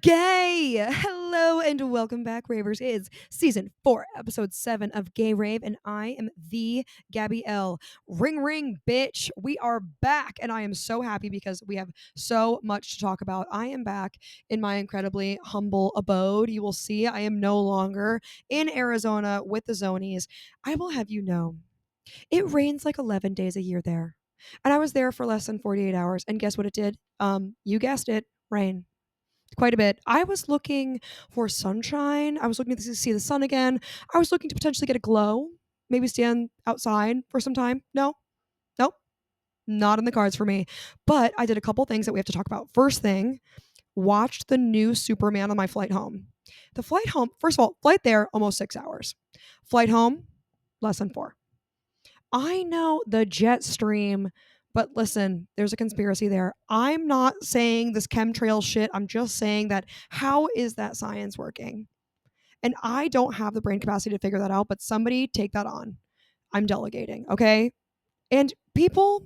gay. Hello and welcome back, Ravers. It is season 4, episode 7 of Gay Rave, and I am the Gabby L. Ring ring, bitch. We are back, and I am so happy because we have so much to talk about. I am back in my incredibly humble abode. You will see I am no longer in Arizona with the Zonies. I will have you know, it rains like 11 days a year there. And I was there for less than 48 hours, and guess what it did? You guessed it, rain quite a bit. I was looking for sunshine. I was looking to see the sun again. I was looking to potentially get a glow, maybe stand outside for some time. No, nope, not in the cards for me. But I did a couple things that we have to talk about. First thing, watched the new Superman on my flight home. The flight home, first of all, flight there, almost 6 hours. Flight home, less than 4. I know the jet stream, but listen, there's a conspiracy there. I'm not saying this chemtrail shit. I'm just saying that how is that science working? And I don't have the brain capacity to figure that out, but somebody take that on. I'm delegating, okay? And people,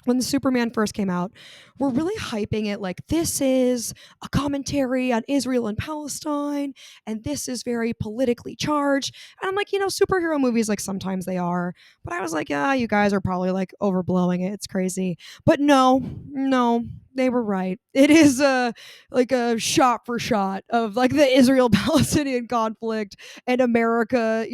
when Superman first came out, were really hyping it like this is a commentary on Israel and Palestine, and this is very politically charged. And I'm like, superhero movies, like sometimes they are, but I was like, yeah, you guys are probably like overblowing it. It's crazy. But no, they were right. It is like a shot for shot of like the Israel Palestinian conflict and America,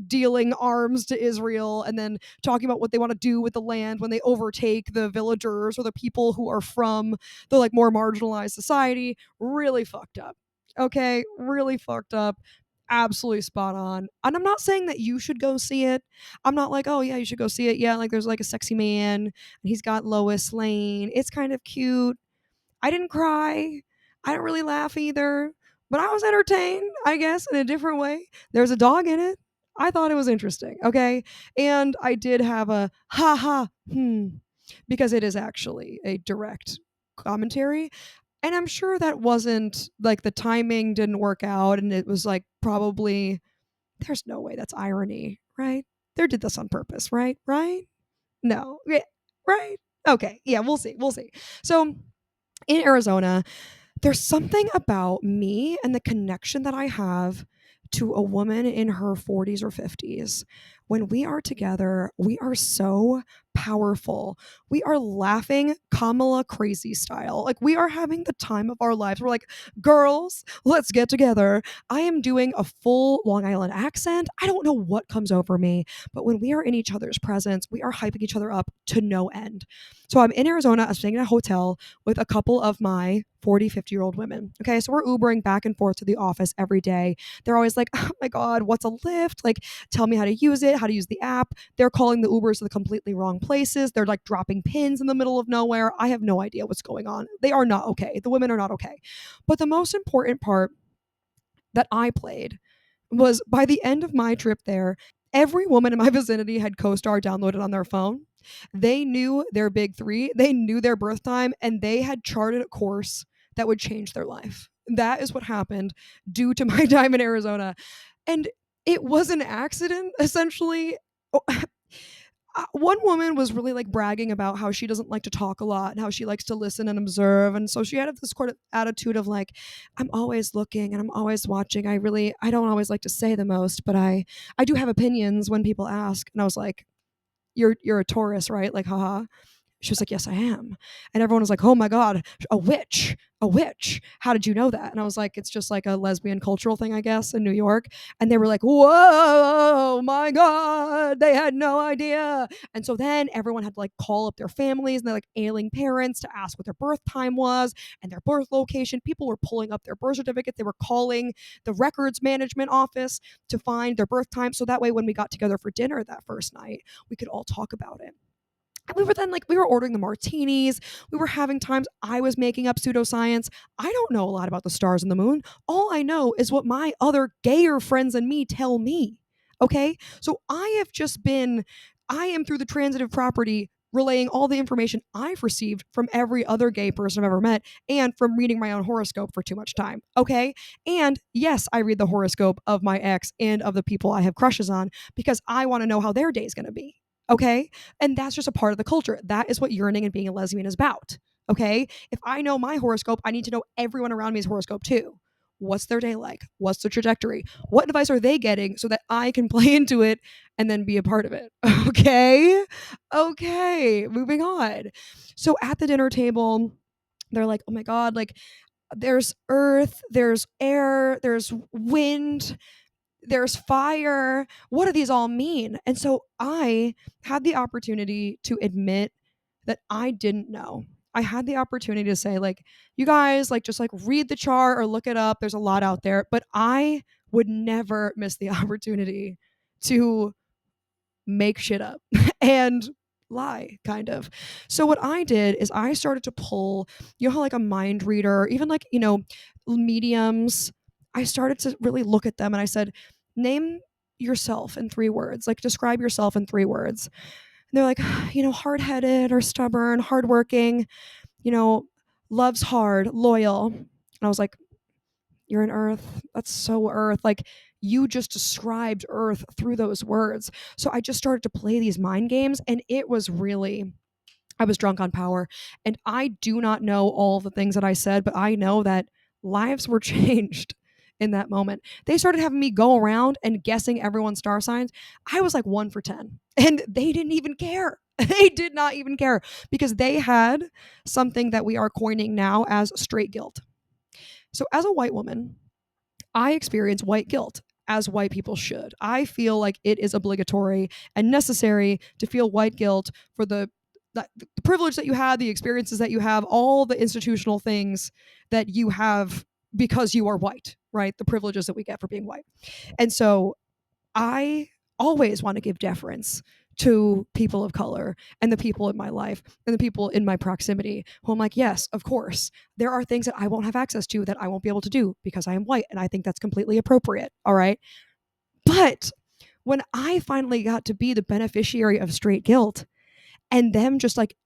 dealing arms to Israel and then talking about what they want to do with the land when they overtake the villagers or the people who are from the like more marginalized society. Really fucked up. Okay, really fucked up. Absolutely spot on. And I'm not saying that you should go see it. I'm not like, oh yeah, you should go see it. Yeah, like there's like a sexy man and he's got Lois Lane. It's kind of cute. I didn't cry. I didn't really laugh either, but I was entertained, I guess, in a different way. There's a dog in it. I thought it was interesting, okay? And I did have a ha ha, because it is actually a direct commentary. And I'm sure that wasn't like the timing didn't work out and it was like probably, there's no way that's irony, right? They did this on purpose, right? Right? No. Yeah, right? Okay. Yeah, we'll see. We'll see. So in Arizona, there's something about me and the connection that I have to a woman in her 40s or 50s. When we are together, we are so powerful. We are laughing Kamala crazy style. Like we are having the time of our lives. We're like, girls, let's get together. I am doing a full Long Island accent. I don't know what comes over me, but when we are in each other's presence, we are hyping each other up to no end. So I'm in Arizona, I'm staying in a hotel with a couple of my 40, 50-year-old women. Okay, so we're Ubering back and forth to the office every day. They're always like, oh my God, what's a Lyft? Like, tell me how to use it, how to use the app. They're calling the Ubers to the completely wrong places. They're like dropping pins in the middle of nowhere. I have no idea what's going on. They are not okay. The women are not okay. But the most important part that I played was by the end of my trip there, every woman in my vicinity had CoStar downloaded on their phone. They knew their big three, they knew their birth time, and they had charted a course that would change their life. That is what happened due to my time in Arizona. And it was an accident, essentially. One woman was really like bragging about how she doesn't like to talk a lot and how she likes to listen and observe, and so she had this sort of attitude of like, I'm always looking and I'm always watching. I don't always like to say the most, but I do have opinions when people ask. And I was like, you're a Taurus, right? Like, haha. She was like, yes, I am. And everyone was like, oh my God, a witch, a witch. How did you know that? And I was like, it's just like a lesbian cultural thing, I guess, in New York. And they were like, whoa, my God, they had no idea. And so then everyone had to like call up their families and their like ailing parents to ask what their birth time was and their birth location. People were pulling up their birth certificates. They were calling the records management office to find their birth time. So that way, when we got together for dinner that first night, we could all talk about it. And we were ordering the martinis. We were having times. I was making up pseudoscience. I don't know a lot about the stars and the moon. All I know is what my other gayer friends and me tell me. Okay. So I am through the transitive property relaying all the information I've received from every other gay person I've ever met and from reading my own horoscope for too much time. Okay. And yes, I read the horoscope of my ex and of the people I have crushes on because I want to know how their day is going to be. Okay. And that's just a part of the culture. That is what yearning and being a lesbian is about. Okay. If I know my horoscope, I need to know everyone around me's horoscope too. What's their day like? What's their trajectory? What advice are they getting so that I can play into it and then be a part of it? Okay. Okay. Moving on. So at the dinner table, they're like, oh my God, like there's earth, there's air, there's wind, there's fire. What do these all mean? And so I had the opportunity to admit that I didn't know. I had the opportunity to say, like, you guys, like, just like read the chart or look it up. There's a lot out there, but I would never miss the opportunity to make shit up and lie, kind of. So what I did is I started to pull, you know how like a mind reader, even like, mediums, I started to really look at them and I said, name yourself in 3 words, like describe yourself in 3 words. And they're like, hard-headed or stubborn, hardworking, you know, loves hard, loyal. And I was like, you're an earth. That's so earth. Like you just described earth through those words. So I just started to play these mind games and it was really, I was drunk on power. And I do not know all the things that I said, but I know that lives were changed in that moment. They started having me go around and guessing everyone's star signs. I was like 1 for 10 and they didn't even care. They did not even care because they had something that we are coining now as straight guilt. So, as a white woman, I experience white guilt as white people should. I feel like it is obligatory and necessary to feel white guilt for the privilege that you had, the experiences that you have, all the institutional things that you have because you are white, right? The privileges that we get for being white. And so I always want to give deference to people of color and the people in my life and the people in my proximity who I'm like, yes, of course, there are things that I won't have access to that I won't be able to do because I am white. And I think that's completely appropriate. All right. But when I finally got to be the beneficiary of straight guilt and them just like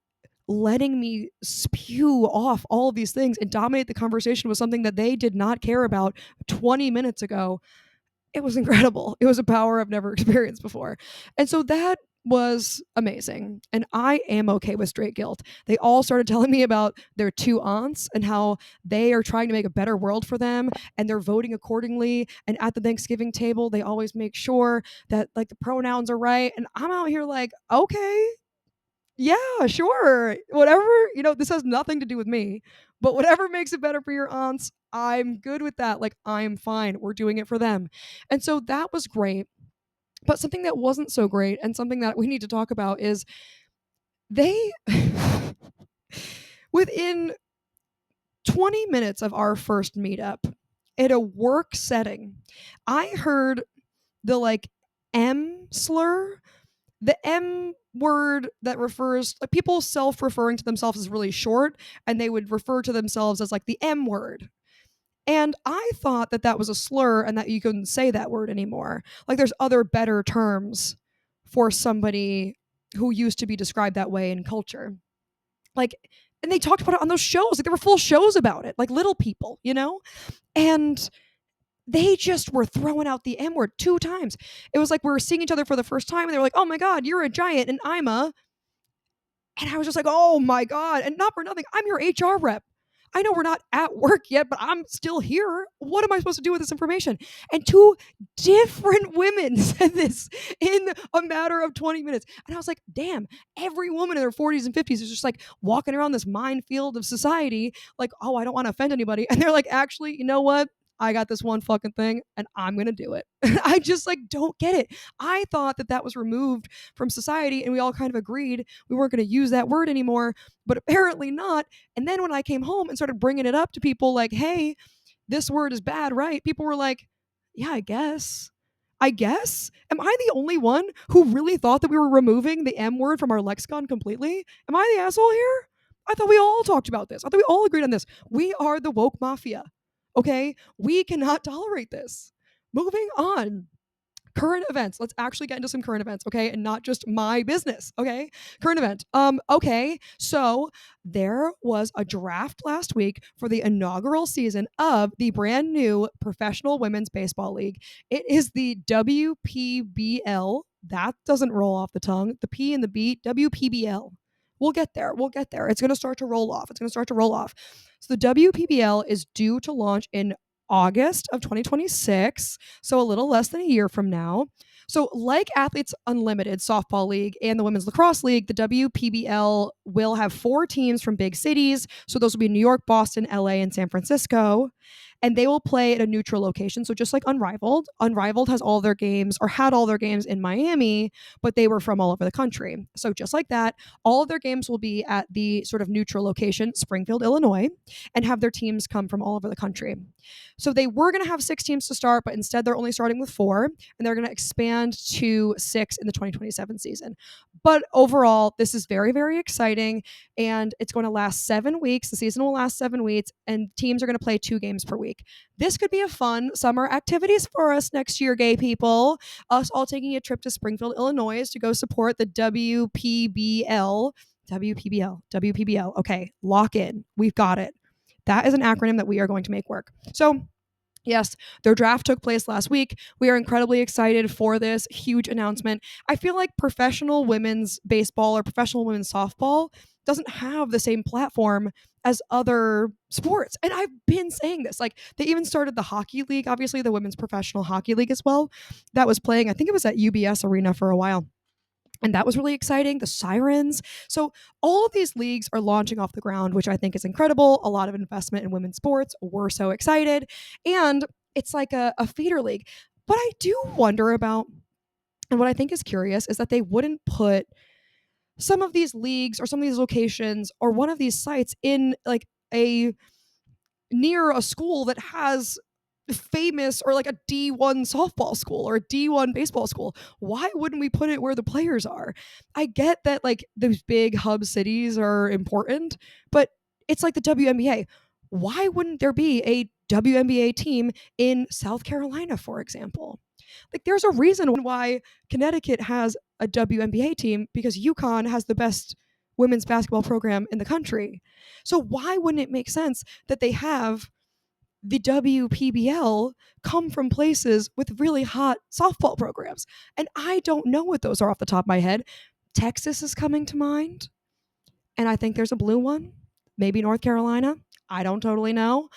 letting me spew off all of these things and dominate the conversation with something that they did not care about 20 minutes ago, it was incredible. It was a power I've never experienced before. And so that was amazing. And I am okay with straight guilt. They all started telling me about their 2 aunts and how they are trying to make a better world for them and they're voting accordingly. And at the Thanksgiving table, they always make sure that like the pronouns are right. And I'm out here like, okay, yeah, sure. Whatever, this has nothing to do with me, but whatever makes it better for your aunts, I'm good with that. Like, I'm fine. We're doing it for them. And so that was great. But something that wasn't so great and something that we need to talk about is they, within 20 minutes of our first meetup at a work setting, I heard the like M slur, the M word that refers like people self-referring to themselves as really short and they would refer to themselves as like the M word. And I thought that that was a slur and that you couldn't say that word anymore. Like there's other better terms for somebody who used to be described that way in culture. Like and they talked about it on those shows. Like there were full shows about it, like Little People, And they just were throwing out the M word 2 times. It was like we were seeing each other for the first time and they were like, oh my God, you're a giant and I'm a. And I was just like, oh my God. And not for nothing, I'm your HR rep. I know we're not at work yet, but I'm still here. What am I supposed to do with this information? And 2 different women said this in a matter of 20 minutes. And I was like, damn, every woman in their 40s and 50s is just like walking around this minefield of society, like, oh, I don't want to offend anybody. And they're like, actually, you know what? I got this one fucking thing and I'm going to do it. I just like don't get it. I thought that that was removed from society and we all kind of agreed we weren't going to use that word anymore, but apparently not. And then when I came home and started bringing it up to people like, hey, this word is bad, right? People were like, yeah, I guess. I guess. Am I the only one who really thought that we were removing the M word from our lexicon completely? Am I the asshole here? I thought we all talked about this. I thought we all agreed on this. We are the woke mafia. Okay? We cannot tolerate this. Moving on. Current events. Let's actually get into some current events, okay? And not just my business, okay? Current event. Okay. So there was a draft last week for the inaugural season of the brand new Professional Women's Baseball League. It is the WPBL. That doesn't roll off the tongue. The P and the B, WPBL. We'll get there. We'll get there. It's going to start to roll off. It's going to start to roll off. So the WPBL is due to launch in August of 2026, so a little less than a year from now. So, like Athletes Unlimited Softball League and the Women's Lacrosse League, the WPBL will have 4 teams from big cities. So, those will be New York, Boston, LA, and San Francisco. And they will play at a neutral location. So, just like Unrivaled, Unrivaled has all their games or had all their games in Miami, but they were from all over the country. So, just like that, all of their games will be at the sort of neutral location, Springfield, Illinois, and have their teams come from all over the country. So they were going to have 6 teams to start, but instead they're only starting with 4, and they're going to expand to 6 in the 2027 season. But overall, this is very, very exciting, and it's going to last 7 weeks. The season will last 7 weeks, and teams are going to play 2 games per week. This could be a fun summer activities for us next year, gay people. Us all taking a trip to Springfield, Illinois to go support the WPBL. WPBL. Okay, lock in. We've got it. That is an acronym that we are going to make work. So, yes, their draft took place last week. We are incredibly excited for this huge announcement. I feel like professional women's baseball or professional women's softball doesn't have the same platform as other sports. And I've been saying this. Like, they even started the hockey league, obviously, the women's professional hockey league as well. That was playing, I think it was at UBS Arena for a while. And that was really exciting. The Sirens. So all of these leagues are launching off the ground, which I think is incredible. A lot of investment in women's sports. We're so excited. And it's like a feeder league. But I do wonder about, and what I think is curious is that they wouldn't put some of these leagues or some of these locations or one of these sites in like a near a school that has famous or like a D1 softball school or a D1 baseball school. Why wouldn't we put it where the players are? I get that like those big hub cities are important, but it's like the WNBA. Why wouldn't there be a WNBA team in South Carolina, for example? Like, there's a reason why Connecticut has a WNBA team, because UConn has the best women's basketball program in the country. So why wouldn't it make sense that they have the WPBL come from places with really hot softball programs? And I don't know what those are off the top of my head. Texas is coming to mind, and I think there's a blue one. Maybe North Carolina. I don't totally know.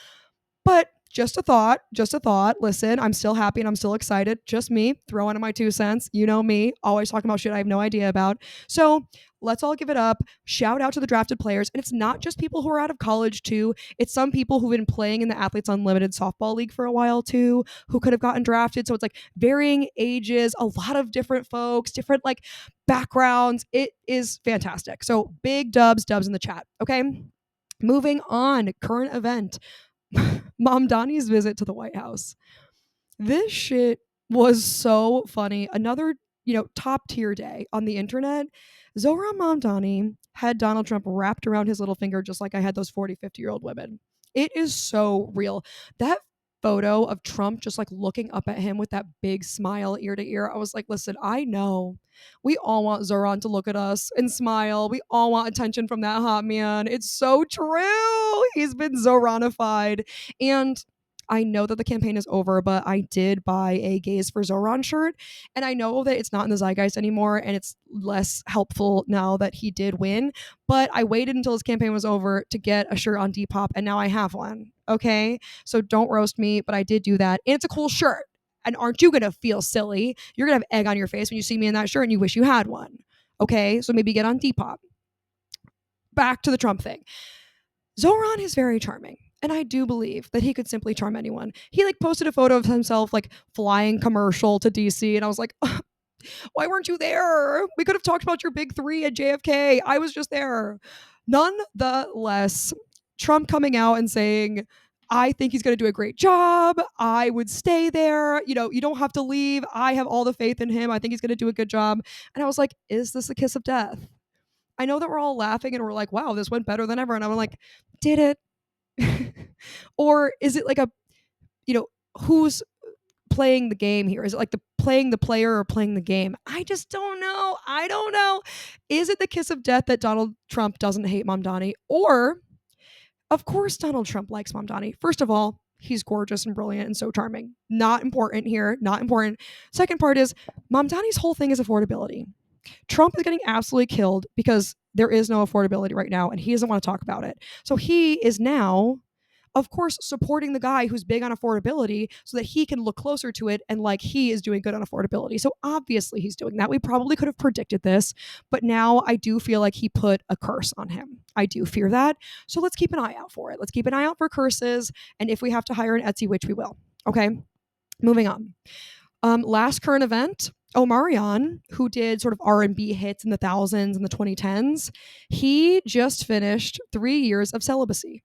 But just a thought, just a thought. Listen, I'm still happy and I'm still excited. Just me throwing in my 2 cents. You know me, always talking about shit I have no idea about. So let's all give it up. Shout out to the drafted players. And it's not just people who are out of college too. It's some people who've been playing in the Athletes Unlimited softball league for a while too, who could have gotten drafted. So it's like varying ages, a lot of different folks, different like backgrounds. It is fantastic. So big dubs in the chat. Okay. Moving on, current event. Mom Donnie's visit to the White House. This shit was so funny. Another, top tier day on the internet. Zohran Mamdani had Donald Trump wrapped around his little finger just like I had those 40, 50-year-old women. It is so real. That photo of Trump just like looking up at him with that big smile ear to ear. I was like, listen, I know we all want Zohran to look at us and smile. We all want attention from that hot man. It's so true. He's been Zohranified. And I know that the campaign is over, but I did buy a Gays for Zohran shirt. And I know that it's not in the zeitgeist anymore and it's less helpful now that he did win. But I waited until his campaign was over to get a shirt on Depop, and now I have one. Okay? So don't roast me, but I did do that. And it's a cool shirt. And aren't you going to feel silly? You're going to have egg on your face when you see me in that shirt and you wish you had one. Okay? So maybe get on Depop. Back to the Trump thing. Zohran is very charming. And I do believe that he could simply charm anyone. He like posted a photo of himself like flying commercial to DC. And I was like, why weren't you there? We could have talked about your big 3 at JFK. I was just there. Nonetheless, Trump coming out and saying, I think he's going to do a great job. I would stay there. You don't have to leave. I have all the faith in him. I think he's going to do a good job. And I was like, is this a kiss of death? I know that we're all laughing and we're like, wow, this went better than ever. And I'm like, did it? Or is it like who's playing the game here? Is it like playing the player or playing the game? I just don't know. I don't know. Is it the kiss of death that Donald Trump doesn't hate Mamdani? Or, of course, Donald Trump likes Mamdani. First of all, he's gorgeous and brilliant and so charming. Not important here. Not important. Second part is Mamdani's whole thing is affordability. Trump is getting absolutely killed because there is no affordability right now and he doesn't want to talk about it. So he is now, of course, supporting the guy who's big on affordability so that he can look closer to it and like he is doing good on affordability. So obviously he's doing that. We probably could have predicted this, but now I do feel like he put a curse on him. I do fear that. So let's keep an eye out for it. Let's keep an eye out for curses. And if we have to hire an Etsy witch, we will. Okay, moving on. Last current event, Omarion, who did sort of R&B hits in the thousands and the 2010s, he just finished 3 years of celibacy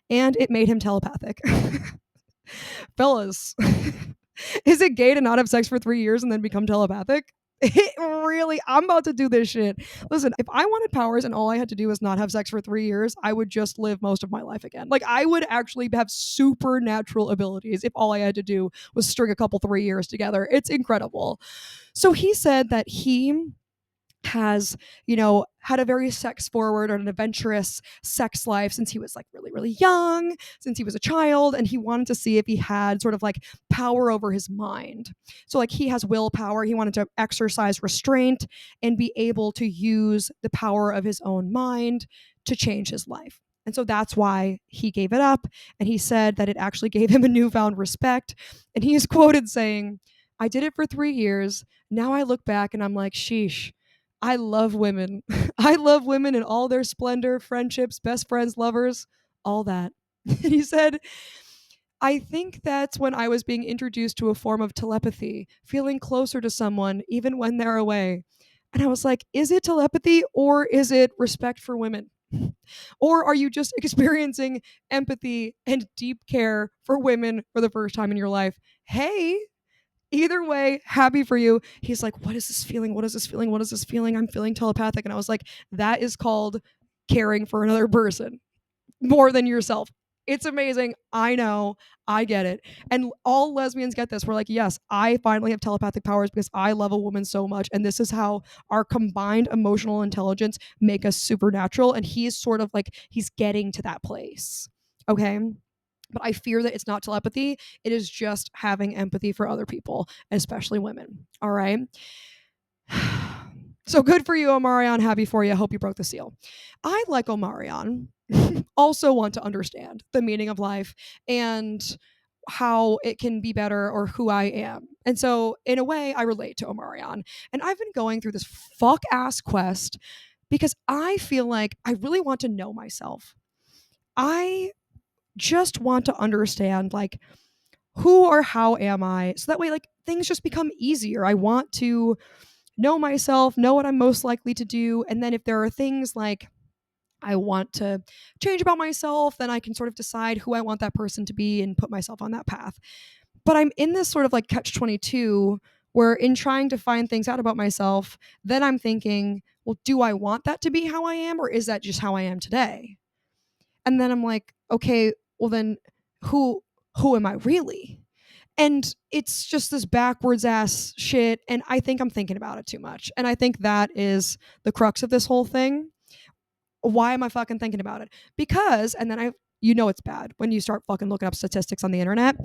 and it made him telepathic. Fellas, is it gay to not have sex for 3 years and then become telepathic? It really, I'm about to do this shit. Listen, if I wanted powers and all I had to do was not have sex for 3 years, I would just live most of my life again. Like, I would actually have supernatural abilities if all I had to do was string a couple 3 years together. It's incredible. So he said that he has, had a very sex forward or an adventurous sex life since he was like really, really young, since he was a child. And he wanted to see if he had sort of like power over his mind. So, like, he has willpower. He wanted to exercise restraint and be able to use the power of his own mind to change his life. And so that's why he gave it up. And he said that it actually gave him a newfound respect. And he is quoted saying, "I did it for 3 years. Now I look back and I'm like, sheesh, I love women. I love women in all their splendor, friendships, best friends, lovers, all that." And he said, "I think that's when I was being introduced to a form of telepathy, feeling closer to someone even when they're away." And I was like, is it telepathy or is it respect for women? Or are you just experiencing empathy and deep care for women for the first time in your life? Hey, either way, happy for you. He's like, what is this feeling? What is this feeling? What is this feeling? I'm feeling telepathic. And I was like, that is called caring for another person more than yourself. It's amazing. I know. I get it. And all lesbians get this. We're like, yes, I finally have telepathic powers because I love a woman so much. And this is how our combined emotional intelligence make us supernatural. And he's sort of like, he's getting to that place. Okay. But I fear that it's not telepathy. It is just having empathy for other people, especially women. All right. So good for you, Omarion. Happy for you. I hope you broke the seal. I, like Omarion, also want to understand the meaning of life and how it can be better or who I am. And so, in a way, I relate to Omarion. And I've been going through this fuck ass quest because I feel like I really want to know myself. I just want to understand, like, who or how am I? So that way, like, things just become easier. I want to know myself, know what I'm most likely to do. And then if there are things like I want to change about myself, then I can sort of decide who I want that person to be and put myself on that path. But I'm in this sort of like catch 22 where, in trying to find things out about myself, then I'm thinking, well, do I want that to be how I am, or is that just how I am today? And then I'm like, okay, well then who am I really? And it's just this backwards ass shit. And I think I'm thinking about it too much. And I think that is the crux of this whole thing. Why am I fucking thinking about it? Because, and then it's bad when you start fucking looking up statistics on the internet.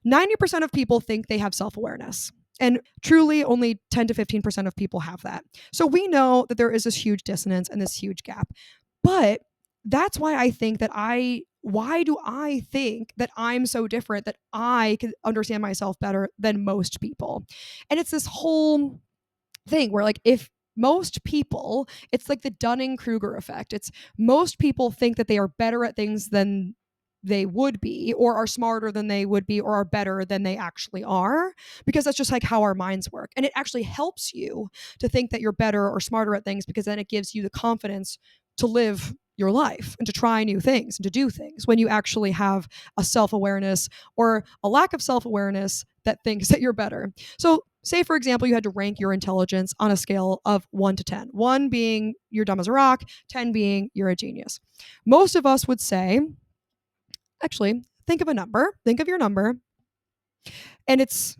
90% of people think they have self-awareness. And truly, only 10 to 15% of people have that. So we know that there is this huge dissonance and this huge gap. But that's why I think that why do I think that I'm so different, that I can understand myself better than most people? And it's this whole thing where, like, if most people, it's like the Dunning-Kruger effect. It's most people think that they are better at things than they would be, or are smarter than they would be, or are better than they actually are, because that's just like how our minds work. And it actually helps you to think that you're better or smarter at things, because then it gives you the confidence to live your life and to try new things and to do things when you actually have a self-awareness or a lack of self-awareness that thinks that you're better. So say, for example, you had to rank your intelligence on a scale of 1 to 10. 1 being you're dumb as a rock, 10 being you're a genius. Most of us would say, actually, think of your number. And it's,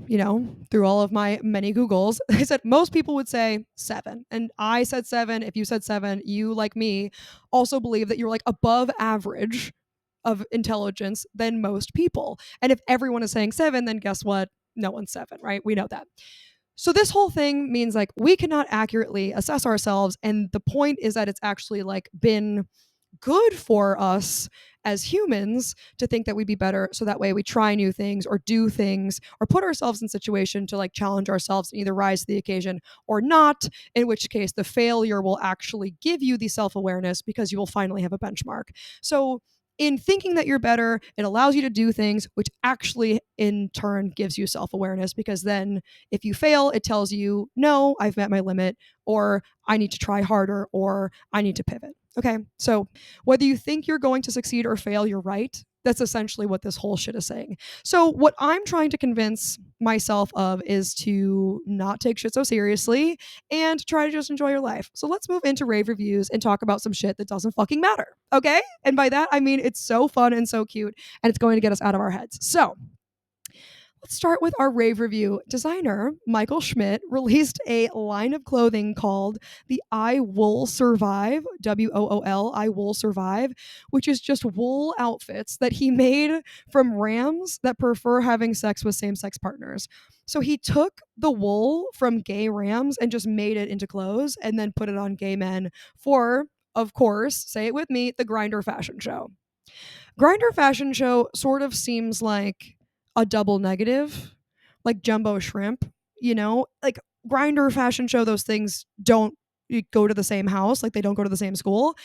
through all of my many Googles, I said most people would say 7. And I said 7. If you said 7, you, like me, also believe that you're like above average of intelligence than most people. And if everyone is saying 7, then guess what? No one's 7, right? We know that. So this whole thing means like we cannot accurately assess ourselves, and the point is that it's actually like been good for us as humans to think that we'd be better, so that way we try new things or do things or put ourselves in situation to like challenge ourselves and either rise to the occasion or not, in which case the failure will actually give you the self-awareness because you will finally have a benchmark. So in thinking that you're better, it allows you to do things, which actually in turn gives you self-awareness, because then if you fail, it tells you, no, I've met my limit, or I need to try harder, or I need to pivot. Okay, so whether you think you're going to succeed or fail, you're right. That's essentially what this whole shit is saying. So, what I'm trying to convince myself of is to not take shit so seriously and try to just enjoy your life. So, let's move into rave reviews and talk about some shit that doesn't fucking matter. Okay? And by that, I mean it's so fun and so cute, and it's going to get us out of our heads. So, let's start with our rave review. Designer Michael Schmidt released a line of clothing called the I Wool Survive, WOOL, I Wool Survive, which is just wool outfits that he made from rams that prefer having sex with same sex partners. So he took the wool from gay rams and just made it into clothes and then put it on gay men for, of course, say it with me, the Grinder fashion show. Grinder fashion show sort of seems like a double negative, like jumbo shrimp, like Grinder fashion show, those things don't go to the same house, like they don't go to the same school.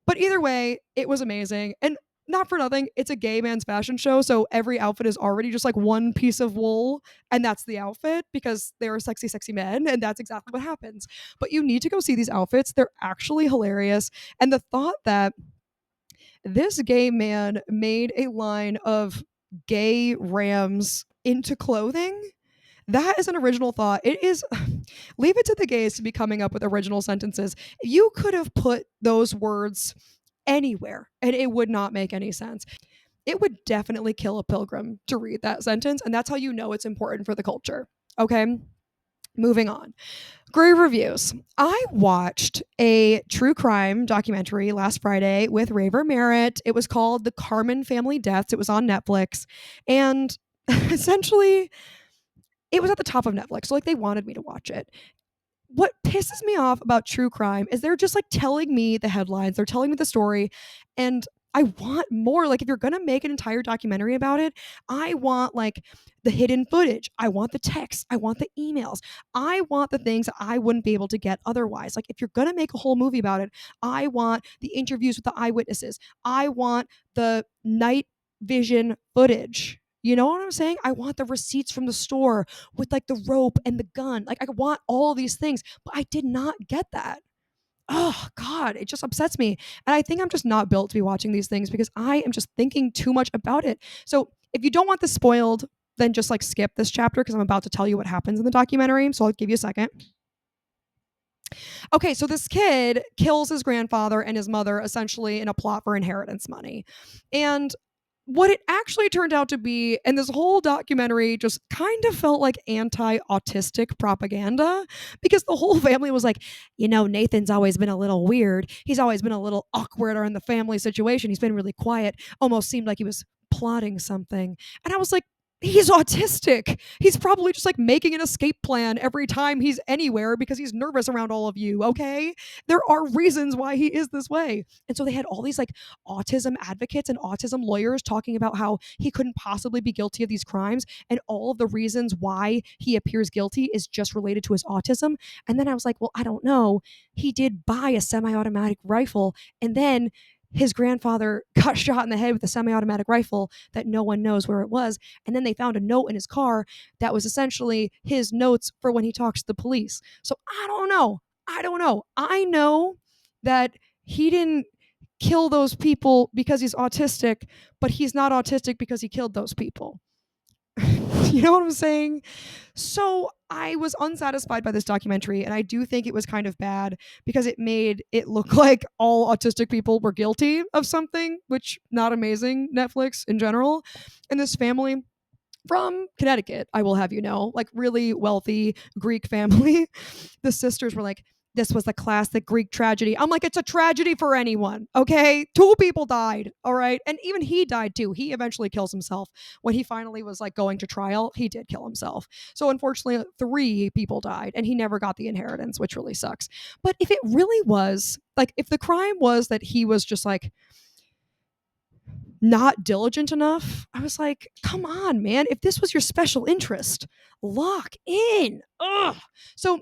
But either way, it was amazing. And not for nothing, it's a gay man's fashion show, so every outfit is already just like one piece of wool, and that's the outfit because they're sexy, sexy men, and that's exactly what happens. But you need to go see these outfits. They're actually hilarious. And the thought that this gay man made a line of gay rams into clothing. That is an original thought. It is, leave it to the gays to be coming up with original sentences. You could have put those words anywhere and it would not make any sense. It would definitely kill a pilgrim to read that sentence. And that's how you know it's important for the culture. Okay, moving on. Great reviews. I watched a true crime documentary last Friday with Raver Merritt. It was called The Carmen Family Deaths. It was on Netflix. And essentially, it was at the top of Netflix. So, like, they wanted me to watch it. What pisses me off about true crime is they're just like telling me the headlines, they're telling me the story, and I want more. Like, if you're gonna make an entire documentary about it, I want like the hidden footage, I want the text, I want the emails, I want the things I wouldn't be able to get otherwise. Like, if you're gonna make a whole movie about it, I want the interviews with the eyewitnesses, I want the night vision footage. You know what I'm saying? I want the receipts from the store with like the rope and the gun. Like, I want all these things, but I did not get that. Oh God, it just upsets me. And I think I'm just not built to be watching these things because I am just thinking too much about it. So if you don't want this spoiled, then just like skip this chapter because I'm about to tell you what happens in the documentary. So I'll give you a second. Okay, so this kid kills his grandfather and his mother essentially in a plot for inheritance money. And what it actually turned out to be, and this whole documentary just kind of felt like anti-autistic propaganda, because the whole family was like, Nathan's always been a little weird. He's always been a little awkward in the family situation. He's been really quiet, almost seemed like he was plotting something. And I was like, he's autistic. He's probably just like making an escape plan every time he's anywhere because he's nervous around all of you. Okay. There are reasons why he is this way. And so they had all these like autism advocates and autism lawyers talking about how he couldn't possibly be guilty of these crimes. And all of the reasons why he appears guilty is just related to his autism. And then I was like, well, I don't know. He did buy a semi automatic rifle, and then his grandfather got shot in the head with a semi-automatic rifle that no one knows where it was. And then they found a note in his car that was essentially his notes for when he talks to the police. So I don't know. I know that he didn't kill those people because he's autistic, but he's not autistic because he killed those people. You know what I'm saying? So I was unsatisfied by this documentary, and I do think it was kind of bad because it made it look like all autistic people were guilty of something, which not amazing, Netflix in general. And this family from Connecticut, I will have you know, like really wealthy Greek family, the sisters were like, this was the classic Greek tragedy. I'm like, it's a tragedy for anyone, okay? 2 people died, all right? And even he died too. He eventually kills himself. When he finally was like going to trial, he did kill himself. So unfortunately, 3 people died and he never got the inheritance, which really sucks. But if it really was, like, if the crime was that he was just like not diligent enough, I was like, come on, man. If this was your special interest, lock in. Ugh. So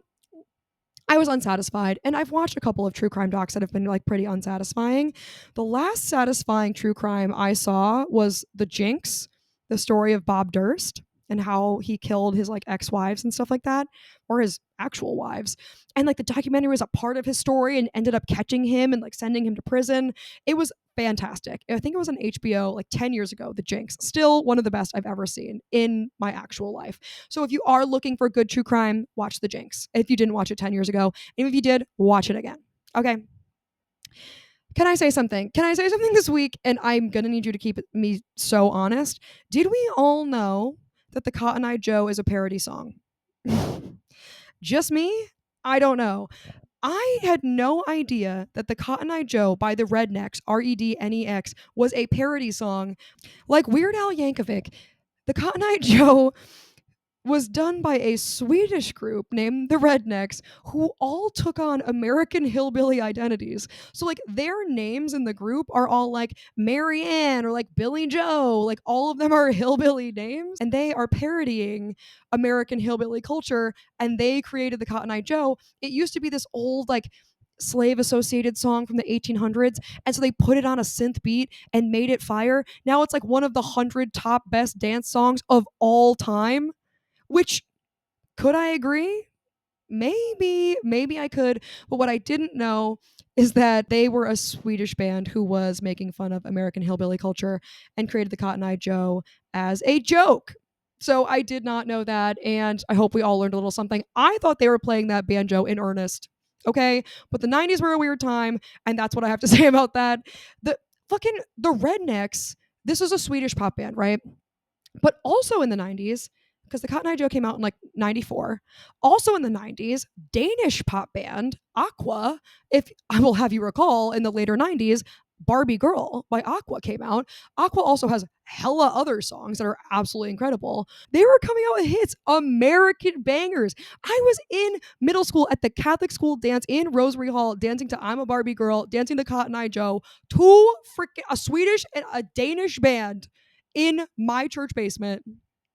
I was unsatisfied, and I've watched a couple of true crime docs that have been like pretty unsatisfying. The last satisfying true crime I saw was The Jinx, the story of Bob Durst and how he killed his like ex-wives and stuff like that, or his actual wives. And like the documentary was a part of his story and ended up catching him and like sending him to prison. It was fantastic. I think it was on HBO like 10 years ago, The Jinx. Still one of the best I've ever seen in my actual life. So if you are looking for good true crime, watch The Jinx. If you didn't watch it 10 years ago, and if you did, watch it again. Okay. Can I say something? Can I say something this week? And I'm going to need you to keep me so honest. Did we all know that the Cotton Eye Joe is a parody song? Just me? I don't know. I had no idea that the Cotton Eye Joe by the Rednecks, Rednex, was a parody song. Like Weird Al Yankovic, the Cotton Eye Joe was done by a Swedish group named the Rednecks, who all took on American hillbilly identities. So like their names in the group are all like Marianne or like Billy Joe, like all of them are hillbilly names, and they are parodying American hillbilly culture, and they created the Cotton Eye Joe. It used to be this old like slave associated song from the 1800s, and so they put it on a synth beat and made it fire. Now it's like one of the 100 top best dance songs of all time. Which, could I agree? Maybe I could. But what I didn't know is that they were a Swedish band who was making fun of American hillbilly culture and created the Cotton Eye Joe as a joke. So I did not know that, and I hope we all learned a little something. I thought they were playing that banjo in earnest. Okay? But the 90s were a weird time, and that's what I have to say about that. The Rednecks, this is a Swedish pop band, right? But also in the 90s, because the Cotton Eye Joe came out in like 94. Also in the 90s, Danish pop band Aqua, if I will have you recall, in the later 90s, Barbie Girl by Aqua came out. Aqua also has hella other songs that are absolutely incredible. They were coming out with hits, American bangers. I was in middle school at the Catholic school dance in Rosary Hall, dancing to I'm a Barbie Girl, dancing to Cotton Eye Joe, a Swedish and a Danish band in my church basement.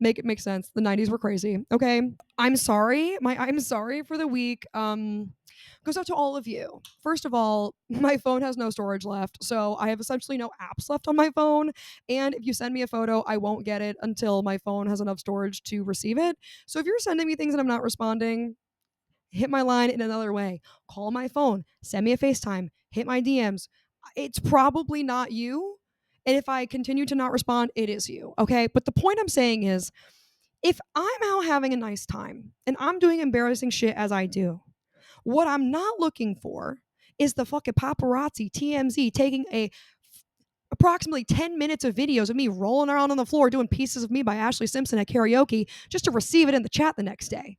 Make it make sense. The 90s were crazy. Okay. I'm sorry. I'm sorry for the week. Goes out to all of you. First of all, my phone has no storage left, so I have essentially no apps left on my phone. And if you send me a photo, I won't get it until my phone has enough storage to receive it. So if you're sending me things and I'm not responding, hit my line in another way. Call my phone, send me a FaceTime, hit my DMs. It's probably not you. And if I continue to not respond, it is you. Okay. But the point I'm saying is, if I'm out having a nice time and I'm doing embarrassing shit as I do, what I'm not looking for is the fucking paparazzi TMZ taking approximately 10 minutes of videos of me rolling around on the floor doing Pieces of Me by Ashley Simpson at karaoke just to receive it in the chat the next day.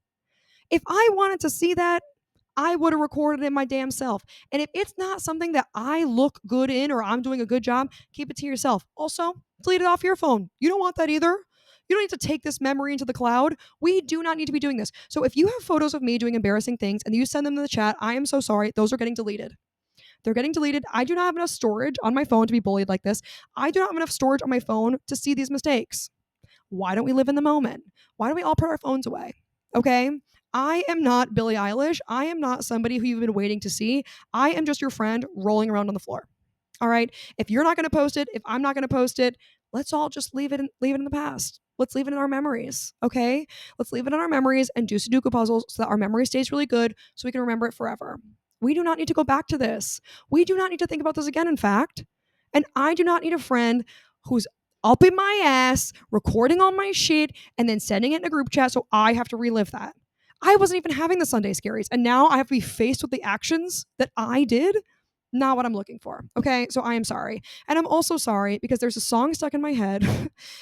If I wanted to see that, I would have recorded it my damn self. And if it's not something that I look good in or I'm doing a good job, keep it to yourself. Also, delete it off your phone. You don't want that either. You don't need to take this memory into the cloud. We do not need to be doing this. So if you have photos of me doing embarrassing things and you send them in the chat, I am so sorry. Those are getting deleted. They're getting deleted. I do not have enough storage on my phone to be bullied like this. I do not have enough storage on my phone to see these mistakes. Why don't we live in the moment? Why don't we all put our phones away? Okay? I am not Billie Eilish. I am not somebody who you've been waiting to see. I am just your friend rolling around on the floor. All right? If you're not going to post it, if I'm not going to post it, let's all just leave it in the past. Let's leave it in our memories. Okay? Let's leave it in our memories and do Sudoku puzzles so that our memory stays really good so we can remember it forever. We do not need to go back to this. We do not need to think about this again, in fact. And I do not need a friend who's up in my ass, recording all my shit, and then sending it in a group chat so I have to relive that. I wasn't even having the Sunday scaries, and now I have to be faced with the actions that I did. Not what I'm looking for. Okay, so I am sorry. And I'm also sorry because there's a song stuck in my head,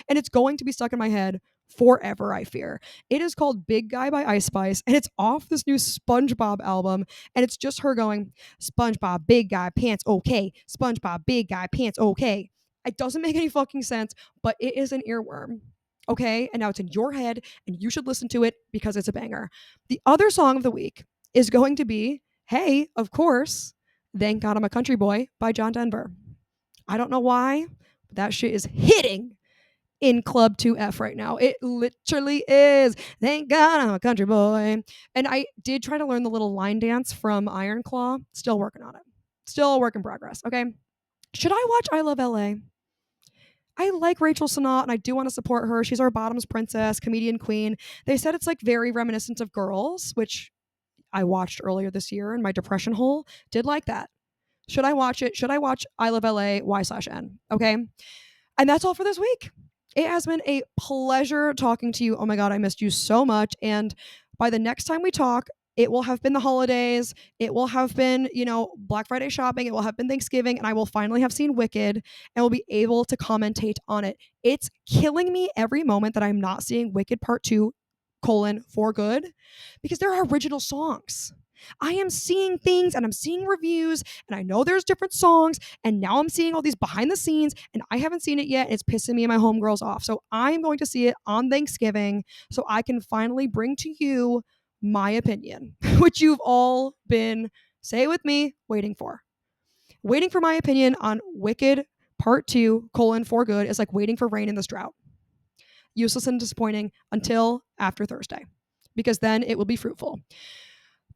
and it's going to be stuck in my head forever, I fear. It is called Big Guy by Ice Spice, and it's off this new SpongeBob album. And it's just her going, SpongeBob, big guy, pants okay. SpongeBob, big guy, pants okay. It doesn't make any fucking sense, but it is an earworm. Okay. And now it's in your head, and you should listen to it because it's a banger. The other song of the week is going to be, hey, of course, Thank God I'm a Country Boy by John Denver. I don't know why, but that shit is hitting in Club 2F right now. It literally is. Thank God I'm a country boy. And I did try to learn the little line dance from Iron Claw. Still working on it. Still a work in progress. Okay. Should I watch I Love LA? I like Rachel Sennott and I do want to support her. She's our bottoms princess, comedian queen. They said it's like very reminiscent of Girls, which I watched earlier this year in my depression hole. Did like that. Should I watch it? Should I watch I Love LA Y/N? Okay. And that's all for this week. It has been a pleasure talking to you. Oh my God, I missed you so much. And by the next time we talk, it will have been the holidays. It will have been, Black Friday shopping. It will have been Thanksgiving. And I will finally have seen Wicked and will be able to commentate on it. It's killing me every moment that I'm not seeing Wicked Part 2, for good, because there are original songs. I am seeing things and I'm seeing reviews and I know there's different songs and now I'm seeing all these behind the scenes and I haven't seen it yet. It's pissing me and my homegirls off. So I'm going to see it on Thanksgiving so I can finally bring to you my opinion, which you've all been, say it with me, waiting for. Waiting for my opinion on Wicked Part 2, for good is like waiting for rain in this drought. Useless and disappointing until after Thursday, because then it will be fruitful.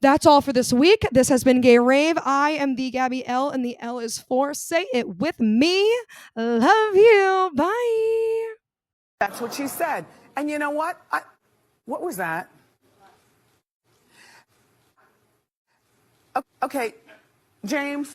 That's all for this week. This has been Gay Rave. I am the Gabby L, and the L is for say it with me. Love you. Bye. That's what she said. And you know what? What was that? Okay, James.